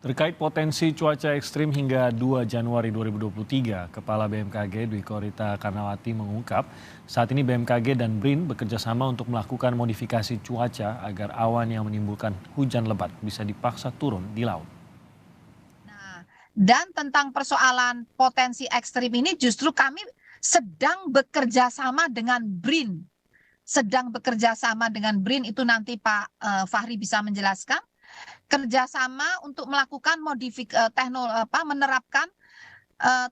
Terkait potensi cuaca ekstrim hingga 2 Januari 2023, Kepala BMKG Dwi Korita Karnawati mengungkap, saat ini BMKG dan BRIN bekerjasama untuk melakukan modifikasi cuaca agar awan yang menimbulkan hujan lebat bisa dipaksa turun di laut. Nah, dan tentang persoalan potensi ekstrim ini justru kami sedang bekerja sama dengan BRIN. Sedang bekerja sama dengan BRIN itu nanti Pak Fahri bisa menjelaskan. Kerjasama untuk melakukan menerapkan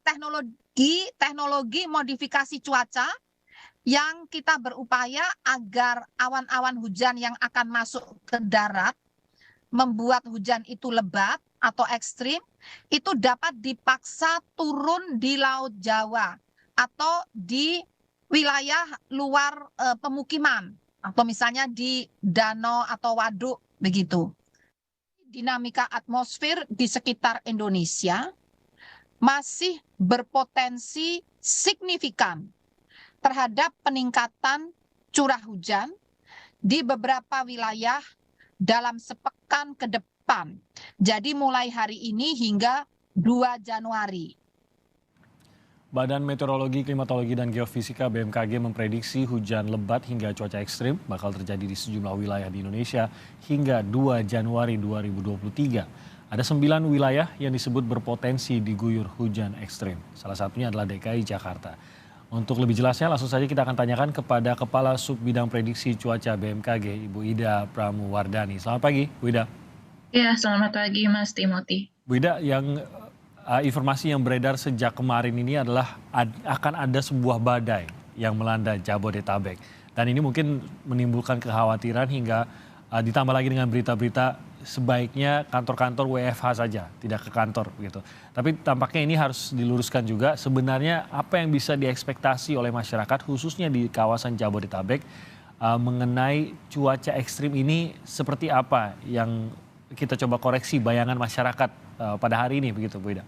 teknologi modifikasi cuaca yang kita berupaya agar awan-awan hujan yang akan masuk ke darat membuat hujan itu lebat atau ekstrim itu dapat dipaksa turun di Laut Jawa atau di wilayah luar pemukiman atau misalnya di danau atau waduk begitu. Dinamika atmosfer di sekitar Indonesia masih berpotensi signifikan terhadap peningkatan curah hujan di beberapa wilayah dalam sepekan ke depan. Jadi mulai hari ini hingga 2 Januari. Badan Meteorologi, Klimatologi, dan Geofisika BMKG memprediksi hujan lebat hingga cuaca ekstrim bakal terjadi di sejumlah wilayah di Indonesia hingga 2 Januari 2023. Ada 9 wilayah yang disebut berpotensi diguyur hujan ekstrim. Salah satunya adalah DKI Jakarta. Untuk lebih jelasnya langsung saja kita akan tanyakan kepada Kepala Sub Bidang Prediksi Cuaca BMKG, Ibu Ida Pramuwardani. Selamat pagi, Bu Ida. Ya, selamat pagi Mas Timothy. Bu Ida, informasi yang beredar sejak kemarin ini adalah akan ada sebuah badai yang melanda Jabodetabek. Dan ini mungkin menimbulkan kekhawatiran hingga ditambah lagi dengan berita-berita sebaiknya kantor-kantor WFH saja, tidak ke kantor gitu. Tapi tampaknya ini harus diluruskan juga, sebenarnya apa yang bisa diekspektasi oleh masyarakat khususnya di kawasan Jabodetabek mengenai cuaca ekstrim ini seperti apa yang kita coba koreksi bayangan masyarakat pada hari ini begitu Bu Ida.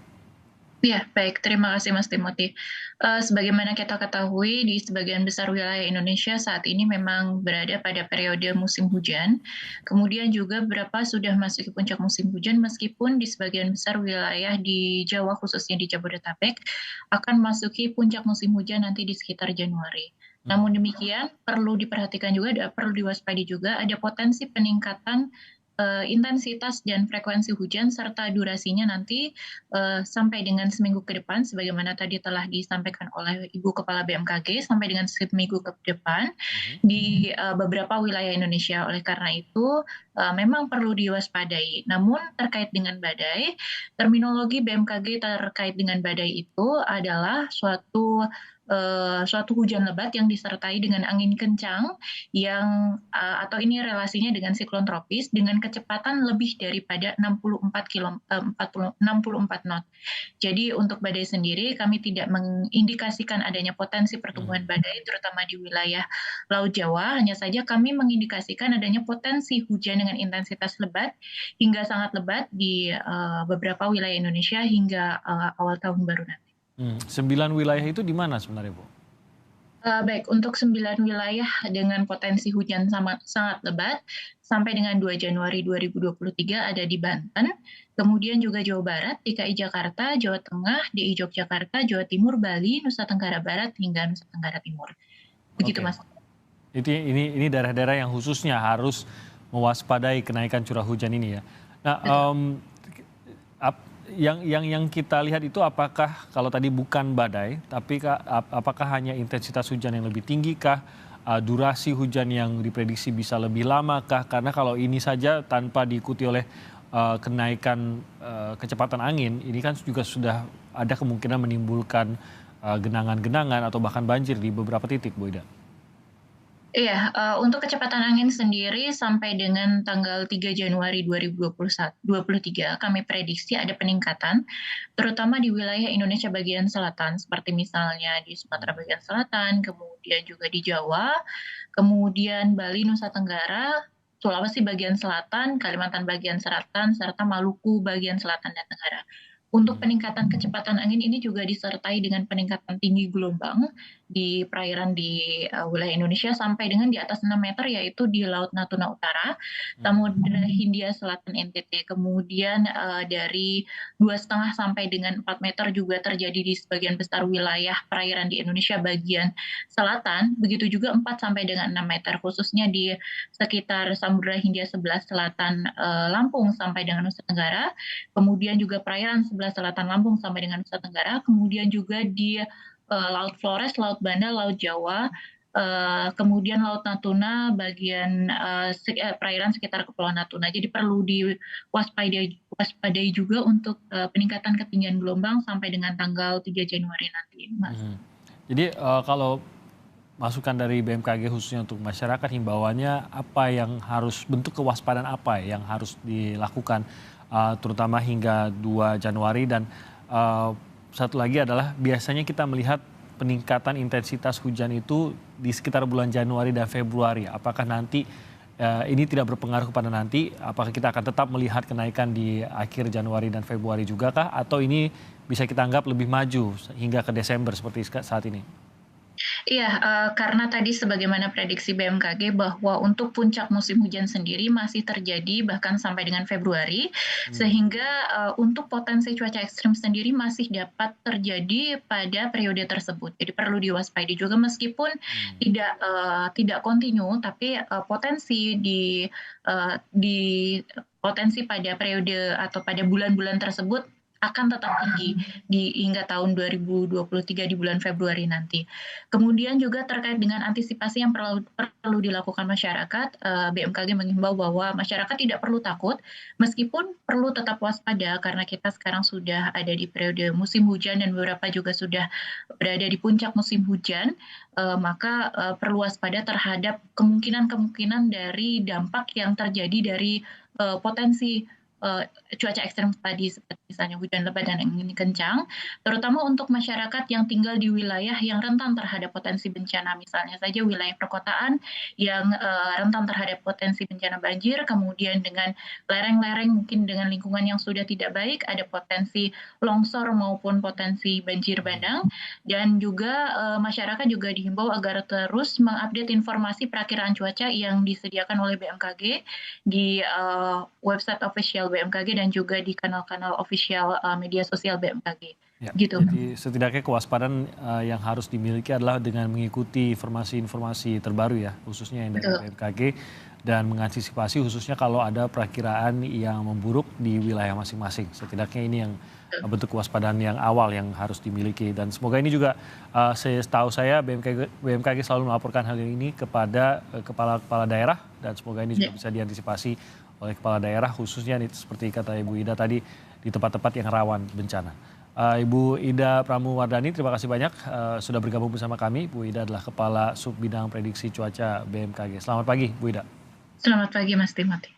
Ya, baik. Terima kasih Mas Timothy. Sebagaimana kita ketahui di sebagian besar wilayah Indonesia saat ini memang berada pada periode musim hujan. Kemudian juga beberapa sudah masuk ke puncak musim hujan meskipun di sebagian besar wilayah di Jawa khususnya di Jabodetabek akan masuki puncak musim hujan nanti di sekitar Januari. Namun demikian perlu diperhatikan juga, perlu diwaspadi juga ada potensi peningkatan intensitas dan frekuensi hujan serta durasinya nanti sampai dengan seminggu ke depan sebagaimana tadi telah disampaikan oleh Ibu Kepala BMKG sampai dengan seminggu ke depan di beberapa wilayah Indonesia. Oleh karena itu memang perlu diwaspadai. Namun terkait dengan badai, terminologi BMKG terkait dengan badai itu adalah suatu hujan lebat yang disertai dengan angin kencang yang atau ini relasinya dengan siklon tropis dengan kecepatan lebih daripada 64 knot. Jadi untuk badai sendiri kami tidak mengindikasikan adanya potensi pertumbuhan badai terutama di wilayah Laut Jawa, hanya saja kami mengindikasikan adanya potensi hujan dengan intensitas lebat hingga sangat lebat di beberapa wilayah Indonesia hingga awal tahun baru nanti. 9 wilayah itu di mana sebenarnya Bu? Baik, untuk 9 wilayah dengan potensi hujan sangat lebat sampai dengan 2 Januari 2023 ada di Banten, kemudian juga Jawa Barat, DKI Jakarta, Jawa Tengah, DI Yogyakarta, Jawa Timur, Bali, Nusa Tenggara Barat, hingga Nusa Tenggara Timur. Begitu Mas. Ini daerah-daerah yang khususnya harus mewaspadai kenaikan curah hujan ini ya. Nah, yang kita lihat itu apakah kalau tadi bukan badai, tapi apakah hanya intensitas hujan yang lebih tinggi kah? Durasi hujan yang diprediksi bisa lebih lama kah? Karena kalau ini saja tanpa diikuti oleh kenaikan kecepatan angin, ini kan juga sudah ada kemungkinan menimbulkan genangan-genangan atau bahkan banjir di beberapa titik, Bu Ida. Iya, untuk kecepatan angin sendiri sampai dengan tanggal 3 Januari 2023 kami prediksi ada peningkatan, terutama di wilayah Indonesia bagian selatan, seperti misalnya di Sumatera bagian selatan, kemudian juga di Jawa, kemudian Bali, Nusa Tenggara, Sulawesi bagian selatan, Kalimantan bagian selatan, serta Maluku bagian selatan dan Tenggara. Untuk peningkatan kecepatan angin ini juga disertai dengan peningkatan tinggi gelombang di perairan di wilayah Indonesia sampai dengan di atas 6 meter, yaitu di Laut Natuna Utara, Samudra Hindia Selatan NTT. Kemudian dari 2,5 sampai dengan 4 meter juga terjadi di sebagian besar wilayah perairan di Indonesia bagian selatan. Begitu juga 4 sampai dengan 6 meter, khususnya di sekitar Samudra Hindia sebelah selatan Lampung sampai dengan Nusa Tenggara. Kemudian juga perairan sebelah selatan Lampung sampai dengan Nusa Tenggara. Kemudian juga di Laut Flores, Laut Banda, Laut Jawa, kemudian Laut Natuna bagian perairan sekitar Kepulauan Natuna. Jadi perlu diwaspadai juga untuk peningkatan ketinggian gelombang sampai dengan tanggal 3 Januari nanti, Mas. Jadi kalau masukan dari BMKG khususnya untuk masyarakat, himbauannya apa yang harus, bentuk kewaspadaan apa yang harus dilakukan terutama hingga 2 Januari, dan satu lagi adalah biasanya kita melihat peningkatan intensitas hujan itu di sekitar bulan Januari dan Februari. Apakah nanti ini tidak berpengaruh kepada nanti, apakah kita akan tetap melihat kenaikan di akhir Januari dan Februari juga kah? Atau ini bisa kita anggap lebih maju hingga ke Desember seperti saat ini? Iya, karena tadi sebagaimana prediksi BMKG bahwa untuk puncak musim hujan sendiri masih terjadi bahkan sampai dengan Februari, sehingga untuk potensi cuaca ekstrim sendiri masih dapat terjadi pada periode tersebut. Jadi perlu diwaspadai juga meskipun tidak kontinu, tapi potensi potensi pada periode atau pada bulan-bulan tersebut akan tetap tinggi hingga tahun 2023 di bulan Februari nanti. Kemudian juga terkait dengan antisipasi yang perlu dilakukan masyarakat, BMKG menghimbau bahwa masyarakat tidak perlu takut, meskipun perlu tetap waspada karena kita sekarang sudah ada di periode musim hujan dan beberapa juga sudah berada di puncak musim hujan, maka perlu waspada terhadap kemungkinan dari dampak yang terjadi dari potensi cuaca ekstrem tadi, seperti misalnya hujan lebat dan angin kencang, terutama untuk masyarakat yang tinggal di wilayah yang rentan terhadap potensi bencana, misalnya saja wilayah perkotaan yang rentan terhadap potensi bencana banjir, kemudian dengan lereng-lereng mungkin dengan lingkungan yang sudah tidak baik, ada potensi longsor maupun potensi banjir bandang, dan juga masyarakat juga dihimbau agar terus mengupdate informasi perakiraan cuaca yang disediakan oleh BMKG di website official BMKG dan juga di kanal-kanal official media sosial BMKG. Ya, gitu. jadi setidaknya kewaspadaan yang harus dimiliki adalah dengan mengikuti informasi-informasi terbaru ya, khususnya yang dari BMKG, dan mengantisipasi khususnya kalau ada perakiraan yang memburuk di wilayah masing-masing. Setidaknya ini yang bentuk kewaspadaan yang awal yang harus dimiliki, dan semoga ini juga setahu saya BMKG selalu melaporkan hal ini kepada kepala-kepala daerah, dan semoga ini juga bisa diantisipasi oleh kepala daerah, khususnya seperti kata Ibu Ida tadi, di tempat-tempat yang rawan bencana. Ibu Ida Pramuwardani, terima kasih banyak sudah bergabung bersama kami. Bu Ida adalah Kepala Sub Bidang Prediksi Cuaca BMKG. Selamat pagi, Bu Ida. Selamat pagi, Mas Timothy.